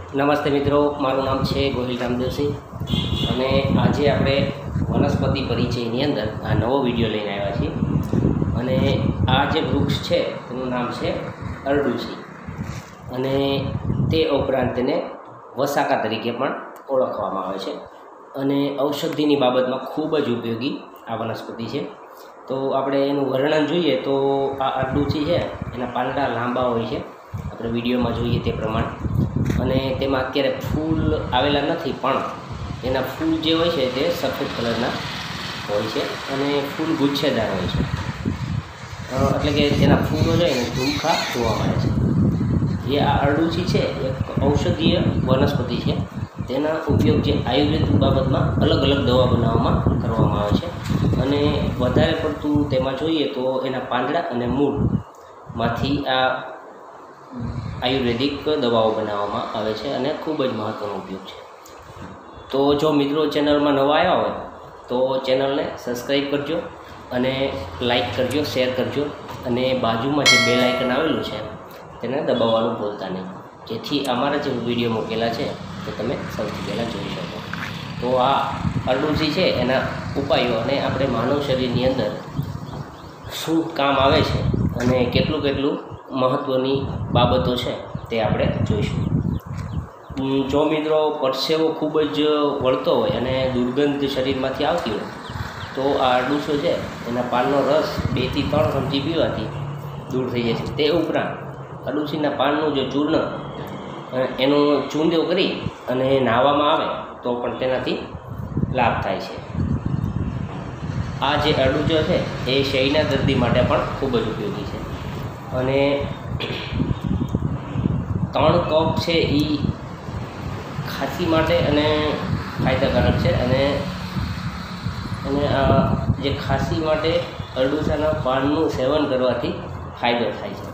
નમસ્તે મિત્રો, મારું નામ છે ગોહિલ રામદેવસિંહ અને આજે આપણે વનસ્પતિ પરિચયની અંદર આ નવો વિડીયો લઈને આવ્યા છીએ. અને આ જે વૃક્ષ છે તેનું નામ છે અરડુસી અને તે ઉપરાંત તેને વસાકા તરીકે પણ ઓળખવામાં આવે છે અને ઔષધિની બાબતમાં ખૂબ જ ઉપયોગી આ વનસ્પતિ છે. તો આપણે એનું વર્ણન જોઈએ તો આ અરડુસી છે એના પાંદડા લાંબા હોય છે, આપણે વિડીયોમાં જોઈએ તે પ્રમાણે. અને તેમાં અત્યારે ફૂલ આવેલા નથી, પણ એના ફૂલ જે હોય છે તે સફેદ કલરના હોય છે અને ફૂલ ગુચ્છેદાર હોય છે, એટલે કે તેના ફૂલો છે એને ઝુમખા જોવા મળે છે. જે આ અરડુસી છે એક ઔષધીય વનસ્પતિ છે. તેના ઉપયોગ જે આયુર્વેદ બાબતમાં અલગ અલગ દવા બનાવવામાં કરવામાં આવે છે અને વધારે પડતું તેમાં જોઈએ તો એના પાંદડા અને મૂળમાંથી આ આયુર્વેદિક દવાઓ બનાવવામાં આવે છે અને ખૂબ જ મહત્ત્વનો ઉપયોગ છે. તો જો મિત્રો ચેનલમાં નવા આવ્યા હોય તો ચેનલને સબસ્ક્રાઈબ કરજો અને લાઈક કરજો, શેર કરજો અને બાજુમાં જે બેલ આઇકન આવેલું છે તેને દબાવવાનું ભૂલતા નહીં, જેથી અમારા જે વિડીયો મૂકેલા છે તો તમે સૌથી પહેલાં જોઈ શકો. તો આ અરડુસી છે એના ઉપાયો અને આપણે માનવ શરીરની અંદર શું કામ આવે છે અને કેટલું મહત્ત્વની બાબતો છે તે આપણે જોઈશું. જો મિત્રો પરસેવો ખૂબ જ વળતો હોય અને દુર્ગંધ શરીરમાંથી આવતી હોય તો આ અરડુસો છે એના પાનનો રસ 2 થી 3 ચમચી પીવાથી દૂર થઈ જાય છે. તે ઉપરાંત અરડુસીના પાનનું જે ચૂર્ણ એનો ચૂંદો કરી અને નાહવામાં આવે તો પણ તેનાથી લાભ થાય છે. આ જે અરડુસો છે એ શયના દર્દી માટે પણ ખૂબ જ ઉપયોગી છે અને 3 કપ છે એ ખાંસી માટે અને ફાયદાકારક છે અને આ જે ખાંસી માટે અરડુસાના પાનનું સેવન કરવાથી ફાયદો થાય છે.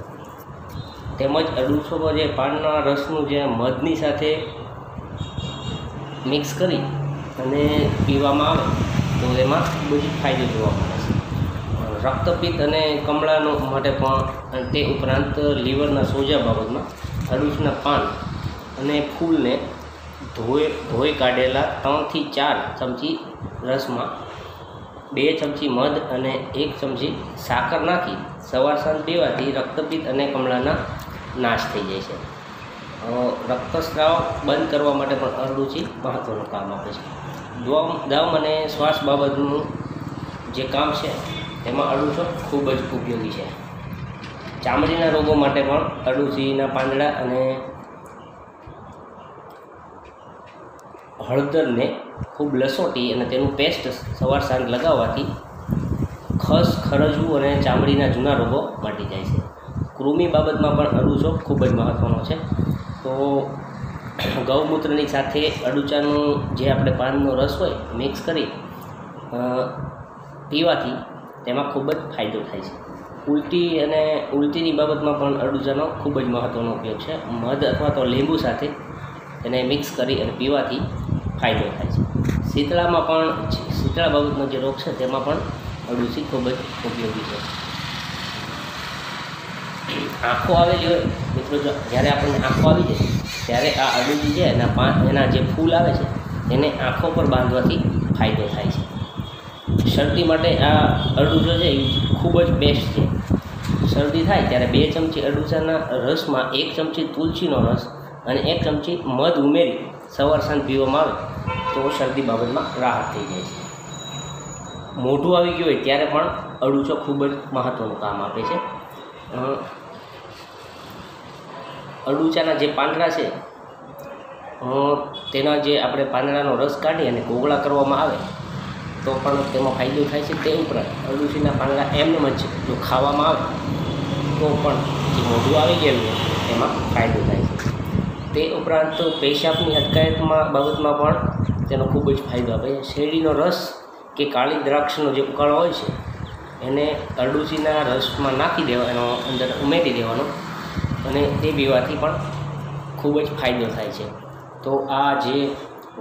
તેમજ અરડુસોમાં જે પાનના રસનું જે મધની સાથે મિક્સ કરી અને પીવામાં આવે તો એમાં ખૂબ જ ફાયદો જોવા મળે છે. રક્તપિત્ત અને કમળાનો માટે પણ, તે ઉપરાંત લીવરના સોજા બાબતમાં અરડુસના પાન અને ફૂલને ધોઈ કાઢેલા 3 થી 4 ચમચી રસમાં 2 ચમચી મધ અને 1 ચમચી સાકર નાખી સવાર સાંજ પીવાથી રક્તપિત્ત અને કમળાના નાશ થઈ જાય છે. રક્તસ્રાવ બંધ કરવા માટે પણ અરડુસી મહત્ત્વનું કામ આપે છે. દમ અને શ્વાસ બાબતનું જે કામ છે તેમાં અરડુસો ખૂબ જ ઉપયોગી છે. ચામડીના રોગો માટે પણ અરડુસીના પાંદડા અને હળદરને ખૂબ લસોટી અને તેનું પેસ્ટ સવાર સાંજ લગાવવાથી ખરજવું અને ચામડીના જૂના રોગો મટી જાય છે. કૃમિ બાબતમાં પણ અરડુસો ખૂબ જ મહત્ત્વનો છે. તો ગૌમૂત્રની સાથે અરડુસાનું જે આપણે પાનનો રસ હોય મિક્સ કરી પીવાથી તેમાં ખૂબ જ ફાયદો થાય છે. ઉલટીની બાબતમાં પણ અરડુસાનો ખૂબ જ મહત્ત્વનો ઉપયોગ છે. મધ અથવા તો લીંબુ સાથે તેને મિક્સ કરી અને પીવાથી ફાયદો થાય છે. શીતળા બાબતનો જે રોગ છે તેમાં પણ અરડુસી ખૂબ જ ઉપયોગી છે. આંખો આવેલી હોય મિત્રો, જ્યારે આપણને આંખો આવી જાય ત્યારે આ અરડુસી છે એના જે ફૂલ આવે છે એને આંખો પર બાંધવાથી ફાયદો થાય છે. શરદી માટે આ અરડુસો છે એ ખૂબ જ બેસ્ટ છે. શરદી થાય ત્યારે 2 ચમચી અરડુસાના રસમાં 1 ચમચી તુલસીનો રસ અને 1 ચમચી મધ ઉમેરી સવાર સાંજ પીવામાં આવે તો શરદી બાબતમાં રાહત થઈ જાય છે. મોઢું આવી ગયું હોય ત્યારે પણ અરડુસો ખૂબ જ મહત્ત્વનું કામ આપે છે. અરડુસાના જે પાંદડા છે તેના જે આપણે પાંદડાનો રસ કાઢી અને કોગળા કરવામાં આવે તો પણ તેમાં ફાયદો થાય છે. તે ઉપરાંત અરડુસીના પાંદડા એમને જ જો ખાવામાં આવે તો પણ જે મોઢું આવી ગયેલું એમાં ફાયદો થાય છે. તે ઉપરાંત પેશાબની અટકાયતમાં બાબતમાં પણ તેનો ખૂબ જ ફાયદો આપે છે. શેરડીનો રસ કે કાળી દ્રાક્ષનો જે ઉકાળો હોય છે એને અરડુસીના રસમાં નાખી દેવાનો, અંદર ઉમેરી દેવાનો અને તે પીવાથી પણ ખૂબ જ ફાયદો થાય છે. તો આ જે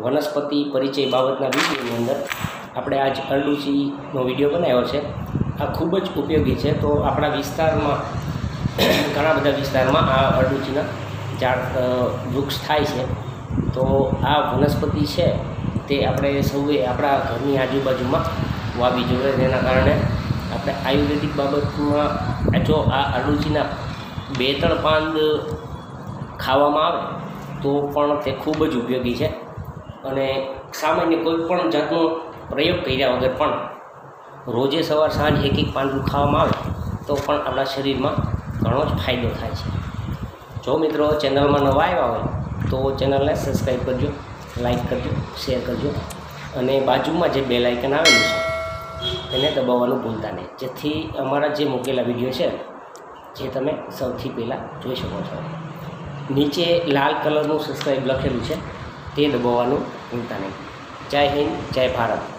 વનસ્પતિ પરિચય બાબતના વિડીયોની અંદર આપણે આજ અરડુસીનો વિડીયો બનાવ્યો છે. આ ખૂબ જ ઉપયોગી છે. તો આપણા વિસ્તારમાં ઘણા બધા વિસ્તારમાં આ અરડુસીના ઝાડ વૃક્ષ થાય છે. તો આ વનસ્પતિ છે તે આપણે સૌએ આપણા ઘરની આજુબાજુમાં વાવવી જોઈએ. તેના કારણે આપણે આયુર્વેદિક બાબતમાં જો આ અરડુસીના 2-3 પાન ખાવામાં આવે તો પણ તે ખૂબ જ ઉપયોગી છે. અને સામાન્ય કોઈ પણ જાતનો પ્રયોગ કર્યા વગર પણ રોજે સવાર સાંજ 1-1 પાંદડું ખાવામાં આવે તો પણ આપણા શરીરમાં ઘણો જ ફાયદો થાય છે. જો મિત્રો ચેનલમાં નવા આવ્યા હોય તો ચેનલને સબસ્ક્રાઈબ કરજો, લાઈક કરજો, શેર કરજો અને બાજુમાં જે બેલ આઇકન આવેલું છે તેને દબાવવાનું ભૂલતા નહીં, જેથી અમારા જે મૂકેલા વિડીયો છે જે તમે સૌથી પહેલાં જોઈ શકો છો. નીચે લાલ કલરનું સબસ્ક્રાઈબ લખેલું છે તે દબાવવાનું ભૂલતા નહીં. જય હિન્દ, જય ભારત.